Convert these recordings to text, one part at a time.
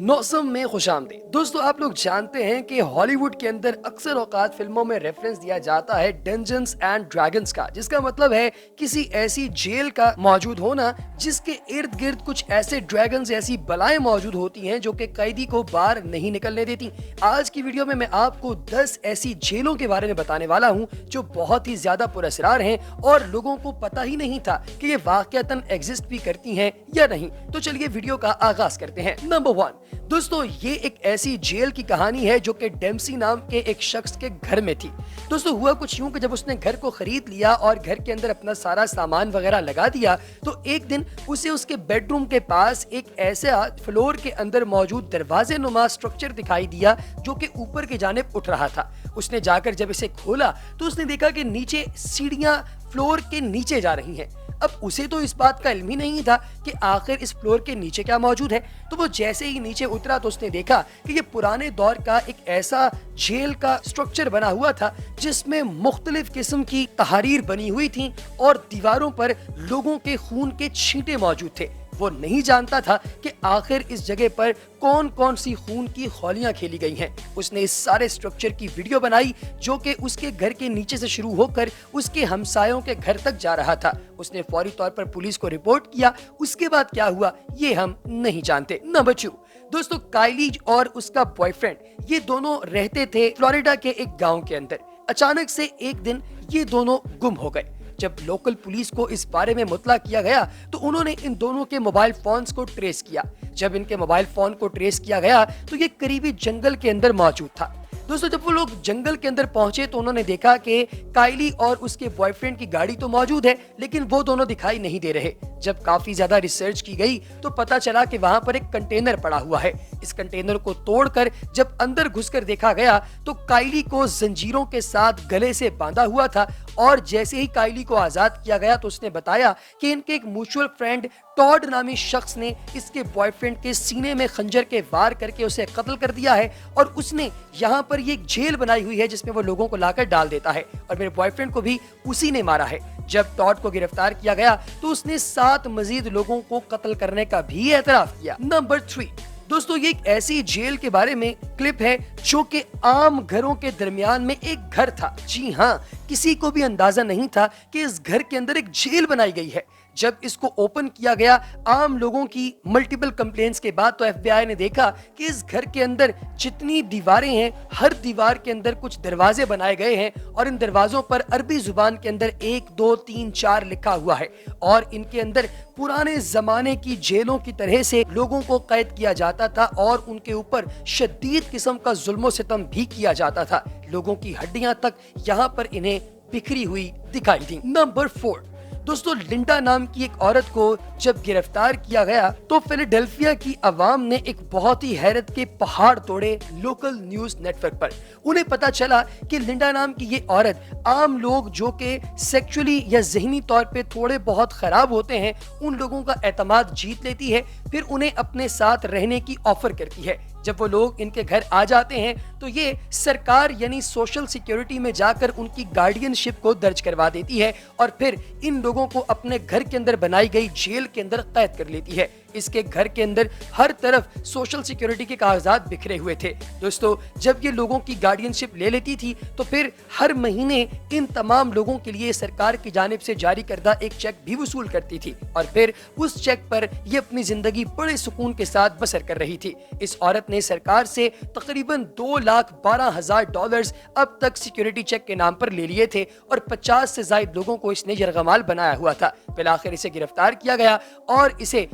मौसम में खुशामदीद। दोस्तों, आप लोग जानते हैं कि हॉलीवुड के अंदर अक्सर औकात फिल्मों में रेफरेंस दिया जाता है डंजन्स एंड ड्रैगन्स का, जिसका मतलब है किसी ऐसी जेल का मौजूद होना जिसके इर्द गिर्द कुछ ऐसे ड्रैगन्स, ऐसी बलाएं मौजूद होती हैं जो कि कैदी को बाहर नहीं निकलने देती। आज की वीडियो में मैं आपको 10 ऐसी जेलों के बारे में बताने वाला हूं जो बहुत ही ज्यादा पुरअसरार हैं और लोगों को पता ही नहीं था कि ये वाकयातन एग्जिस्ट भी करती हैं या नहीं। तो चलिए वीडियो का आगाज करते हैं। नंबर 1, दोस्तों, ये एक ऐसी जेल की कहानी है जो कि डेम्सी नाम के एक शख्स के घर में थी। दोस्तों, हुआ कुछ यूं कि जब उसने घर को खरीद लिया और घर के अंदर अपना सारा सामान वगैरह लगा दिया, तो एक दिन उसे उसके बेडरूम के पास एक ऐसा फ्लोर के अंदर मौजूद दरवाजे नुमा स्ट्रक्चर दिखाई दिया जो कि ऊपर की जानिब उठ रहा था। उसने जाकर जब इसे खोला तो उसने देखा कि नीचे सीढ़ियां फ्लोर के नीचे जा रही हैं। अब उसे तो इस बात का इल्म ही नहीं था कि आखिर इस फ्लोर के नीचे क्या मौजूद है। तो वो जैसे ही नीचे उतरा तो उसने देखा कि ये पुराने दौर का एक ऐसा जेल का स्ट्रक्चर बना हुआ था जिसमें मुख्तलिफ किस्म की तहरीर बनी हुई थी और दीवारों पर लोगों के खून के छींटे मौजूद थे। वो नहीं जानता था कि आखिर इस जगह पर कौन कौन सी खून की खौलियां खेली गई हैं। उसने इस सारे स्ट्रक्चर की वीडियो बनाई जो कि उसके घर के नीचे से शुरू होकर उसके हमसायों के घर तक जा रहा था। उसने फौरी तौर पर पुलिस को रिपोर्ट किया। उसके बाद क्या हुआ ये हम नहीं जानते। नंबर 2, दोस्तों, काइली और उसका बॉयफ्रेंड ये दोनों रहते थे फ्लोरिडा के एक गांव के अंदर। अचानक से एक दिन ये दोनों गुम हो गए। जब लोकल पुलिस को इस बारे में मुतला किया गया तो उन्होंने इन दोनों के मोबाइल फोन्स को ट्रेस किया। जब इनके मोबाइल फोन को ट्रेस किया गया तो ये करीबी जंगल के अंदर मौजूद था। दोस्तों, जब वो लोग जंगल के अंदर पहुंचे तो उन्होंने देखा कि काइली और उसके बॉयफ्रेंड की गाड़ी तो मौजूद है लेकिन वो दोनों दिखाई नहीं दे रहे। जब काफी ज्यादा रिसर्च की गई तो पता चला कि वहां पर एक कंटेनर पड़ा हुआ है। इस कंटेनर को तोड़कर जब अंदर घुसकर देखा गया तो काइली को जंजीरों के साथ गले से बांधा हुआ था और जैसे ही काइली को आजाद किया गया तो उसने बताया कि इनके एक म्यूचुअल फ्रेंड टॉड नामी शख्स ने इसके बॉयफ्रेंड के सीने में खंजर के वार करके उसे कत्ल कर दिया है और उसने यहाँ पर ये एक जेल बनाई हुई है जिसमें वो लोगों को लाकर डाल देता है और मेरे बॉयफ्रेंड को भी उसी ने मारा है। जब टॉड को गिरफ्तार किया गया तो उसने 7 मजीद लोगों को कत्ल करने का भी एतराफ किया। नंबर 3, दोस्तों, ये एक ऐसी जेल के बारे में क्लिप है जो कि आम घरों के दरमियान में एक घर था। जी हाँ, किसी को भी अंदाजा नहीं था कि इस घर के अंदर एक जेल बनाई गई है। जब इसको ओपन किया गया आम लोगों की मल्टीपल कंप्लेंट्स के बाद तो एफबीआई ने देखा कि इस घर के अंदर जितनी दीवारें हैं हर दीवार के अंदर कुछ दरवाजे बनाए गए हैं और इन दरवाजों पर अरबी जुबान के अंदर 1 2 3 4 लिखा हुआ है और इनके अंदर पुराने जमाने की जेलों की तरह से लोगों को कैद किया जाता था और उनके ऊपर शदीद किस्म का जुल्म सितम भी किया जाता था। लोगों की हड्डियां तक यहाँ पर इन्हें बिखरी हुई दिखाई दी। नंबर 4, दोस्तों, लिंडा नाम की एक औरत को जब गिरफ्तार किया गया तो फिलाडेल्फिया की आवाम ने एक बहुत ही हैरत के पहाड़ तोड़े लोकल न्यूज नेटवर्क पर। उन्हें पता चला कि लिंडा नाम की ये औरत आम लोग जो कि सेक्सुअली या ज़हनी तौर पे थोड़े बहुत खराब होते हैं उन लोगों का एतमाद जीत लेती है, फिर उन्हें अपने साथ रहने की ऑफर करती है। जब वो लोग इनके घर आ जाते हैं तो ये सरकार यानी सोशल सिक्योरिटी में जाकर उनकी गार्डियनशिप को दर्ज करवा देती है और फिर इन लोगों को अपने घर के अंदर बनाई गई जेल के अंदर कैद कर लेती है। इसके घर के अंदर हर तरफ सोशल सिक्योरिटी के कागजात बिखरे हुए थे। दोस्तों, जब ये लोगों की गार्डियनशिप ले लेती थी तो फिर हर महीने इन तमाम लोगों के लिए सरकार की जानिब से जारी करदा एक चेक भी वसूल करती थी और फिर उस चेक पर ये अपनी जिंदगी बड़े सुकून के साथ बसर कर रही थी। इस औरत ने सरकार से तकरीबन $2,12,000 अब तक सिक्योरिटी चेक के नाम पर ले लिए थे और 50 से ज्यादा लोगों को इसने यरगमाल बनाया हुआ था। फिर आखिर इसे गिरफ्तार किया गया और इसे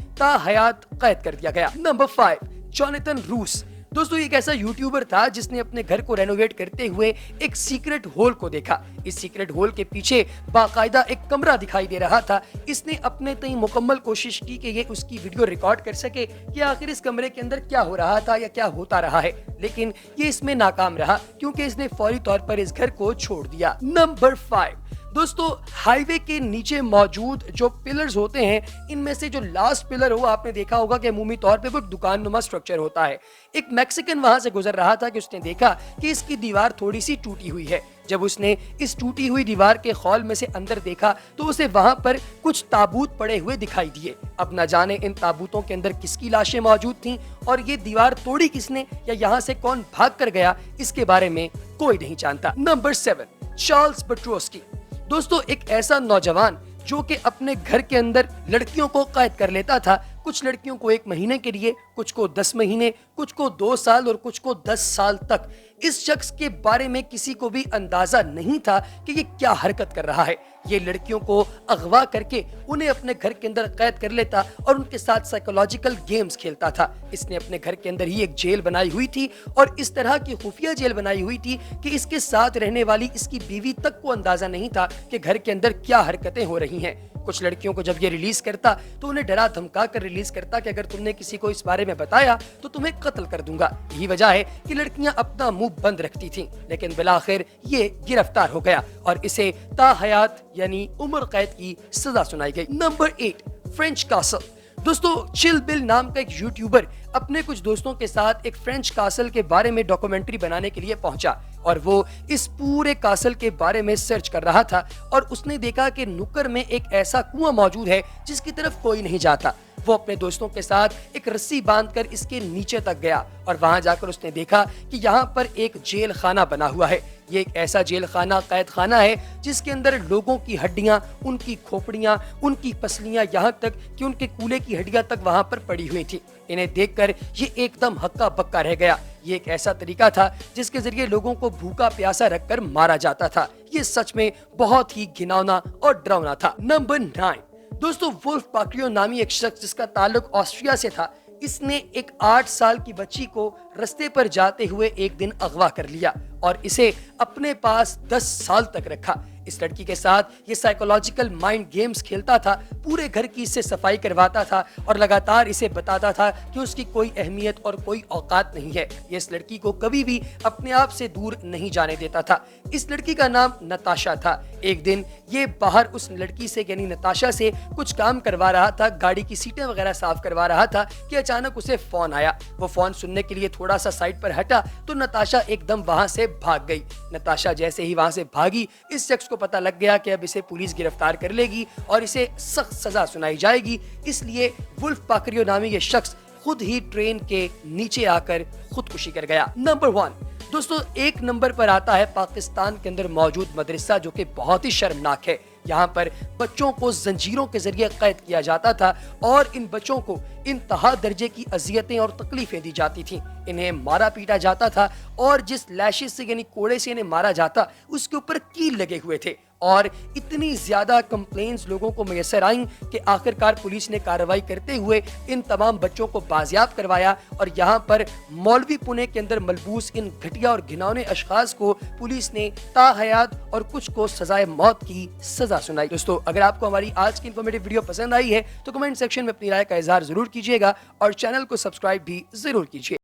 हयात कैद कर दिया गया। नंबर 5, जोनाथन रूस। दोस्तों, एक ऐसा यूट्यूबर था जिसने अपने घर को रेनोवेट करते हुए एक सीक्रेट होल को देखा। इस सीक्रेट होल के पीछे बाकायदा एक कमरा दिखाई दे रहा था। इसने अपने तय मुकम्मल कोशिश की कि ये उसकी वीडियो रिकॉर्ड कर सके कि आखिर इस कमरे के अंदर क्या हो रहा था या क्या होता रहा है, लेकिन ये इसमें नाकाम रहा क्योंकि इसने फौरी तौर पर इस घर को छोड़ दिया। नंबर 5, दोस्तों हाईवे के नीचे मौजूद जो पिलर्स होते हैं, इनमें से जो लास्ट पिलर हो आपने देखा होगा कि अमूमी तौर पे वो दुकान नुमा स्ट्रक्चर होता है। एक मैक्सिकन वहां से गुजर रहा था कि उसने देखा कि इसकी दीवार थोड़ी सी टूटी हुई है। जब उसने इस टूटी हुई दीवार के खौल में से अंदर देखा तो उसे वहां पर कुछ ताबूत पड़े हुए दिखाई दिए। अब न जाने इन ताबूतों के अंदर किसकी लाशें मौजूद थीं और ये दीवार तोड़ी किसने या यहाँ से कौन भाग कर गया, इसके बारे में कोई नहीं जानता। नंबर 7, चार्ल्स बट्रोस्की। दोस्तों एक ऐसा नौजवान जो कि अपने घर के अंदर लड़कियों को कैद कर लेता था, कुछ लड़कियों को 1 महीने के लिए, कुछ को 10 महीने, कुछ को 2 साल और कुछ को 10 साल तक। इस शख्स के बारे में किसी को भी अंदाजा नहीं था कि ये क्या हरकत कर रहा है। ये लड़कियों को अगवा करके उन्हें अपने घर के अंदर कैद कर लेता और उनके साथ साइकोलॉजिकल गेम्स खेलता था। इसने अपने घर के अंदर ही एक जेल बनाई हुई थी और इस तरह की खुफिया जेल बनाई हुई थी कि इसके साथ रहने वाली इसकी बीवी तक को अंदाजा नहीं था कि घर के अंदर क्या हरकतें हो रही हैं। कुछ लड़कियों को जब ये रिलीज करता तो उन्हें डरा धमका कर रिलीज करता कि अगर तुमने किसी को इस बारे में बताया तो तुम्हें कत्ल कर दूंगा। यही वजह है कि लड़कियां अपना मुंह बंद रखती थीं, लेकिन बिलाखिर ये गिरफ्तार हो गया और इसे ताहयात यानी उम्र कैद की सजा सुनाई गई। Number 8, French castle. दोस्तों चिल बिल नाम का एक यूट्यूबर अपने कुछ दोस्तों के साथ एक फ्रेंच कासल के बारे में डॉक्यूमेंट्री बनाने के लिए पहुंचा और वो इस पूरे कासल के बारे में सर्च कर रहा था और उसने देखा कि नुक्कड़ में एक ऐसा कुआं मौजूद है जिसकी तरफ कोई नहीं जाता। वो अपने दोस्तों के साथ एक रस्सी बांधकर इसके नीचे तक गया और वहां जाकर उसने देखा कि यहाँ पर एक जेल खाना बना हुआ है। ये एक ऐसा जेल खाना, कैद खाना है जिसके अंदर लोगों की हड्डियां, उनकी खोपड़ियां, उनकी पसलियां, यहाँ तक कि उनके कूल्हे की हड्डियां तक वहां पर पड़ी हुई थी। इन्हें देखकर ये एकदम हक्का बक्का रह गया। ये एक ऐसा तरीका था जिसके जरिए लोगों को भूखा प्यासा रखकर मारा जाता था। ये सच में बहुत ही घिनौना और डरावना था। नंबर 9, दोस्तों वुल्फ पाक्रियो नामी एक शख्स जिसका ताल्लुक ऑस्ट्रिया से था, इसने एक 8 साल की बच्ची को रास्ते पर जाते हुए एक दिन अगवा कर लिया और इसे अपने पास 10 साल तक रखा। इस लड़की के साथ ये साइकोलॉजिकल माइंड गेम्स खेलता था, पूरे घर की इससे सफाई करवाता था और लगातार इसे बताता था कि उसकी कोई अहमियत और कोई औकात नहीं है। ये इस लड़की को कभी भी अपने आप से दूर नहीं जाने देता था। इस लड़की का नाम नताशा था। एक दिन ये बाहर उस लड़की से यानी नताशा से कुछ काम करवा रहा था, गाड़ी की सीटें वगैरह साफ करवा रहा था कि अचानक उसे फोन आया। वो फोन सुनने के लिए थोड़ा सा साइड पर हटा तो नताशा एकदम वहां से भाग गई। नताशा जैसे ही वहां से भागी, इस शख्स को पता लग गया कि अब इसे पुलिस गिरफ्तार कर लेगी और इसे सख्त सजा सुनाई जाएगी। इसलिए वुल्फ पाक्रियो नामी ये शख्स खुद ही ट्रेन के नीचे आकर खुदकुशी कर गया। नंबर 1, दोस्तों 1 नंबर पर आता है पाकिस्तान के अंदर मौजूद मदरसा, जो कि बहुत ही शर्मनाक है। यहाँ पर बच्चों को जंजीरों के जरिए कैद किया जाता था और इन बच्चों को इंतहा दर्जे की अजियतें और तकलीफें दी जाती थीं। इन्हें मारा पीटा जाता था और जिस लैशेस से यानी कोड़े से इन्हें मारा जाता उसके ऊपर कील लगे हुए थे और इतनी ज्यादा कंप्लेंट्स लोगों को मैसर आईं कि आखिरकार पुलिस ने कार्रवाई करते हुए इन तमाम बच्चों को बाजियाब करवाया और यहाँ पर मौलवी पुणे के अंदर मलबूस इन घटिया और घिनौने अशखास को पुलिस ने ताहयात और कुछ को सजाए मौत की सजा सुनाई। दोस्तों अगर आपको हमारी आज की इन्फॉर्मेटिव वीडियो पसंद आई है तो कमेंट सेक्शन में अपनी राय का इजहार जरूर कीजिएगा और चैनल को सब्सक्राइब भी जरूर कीजिए।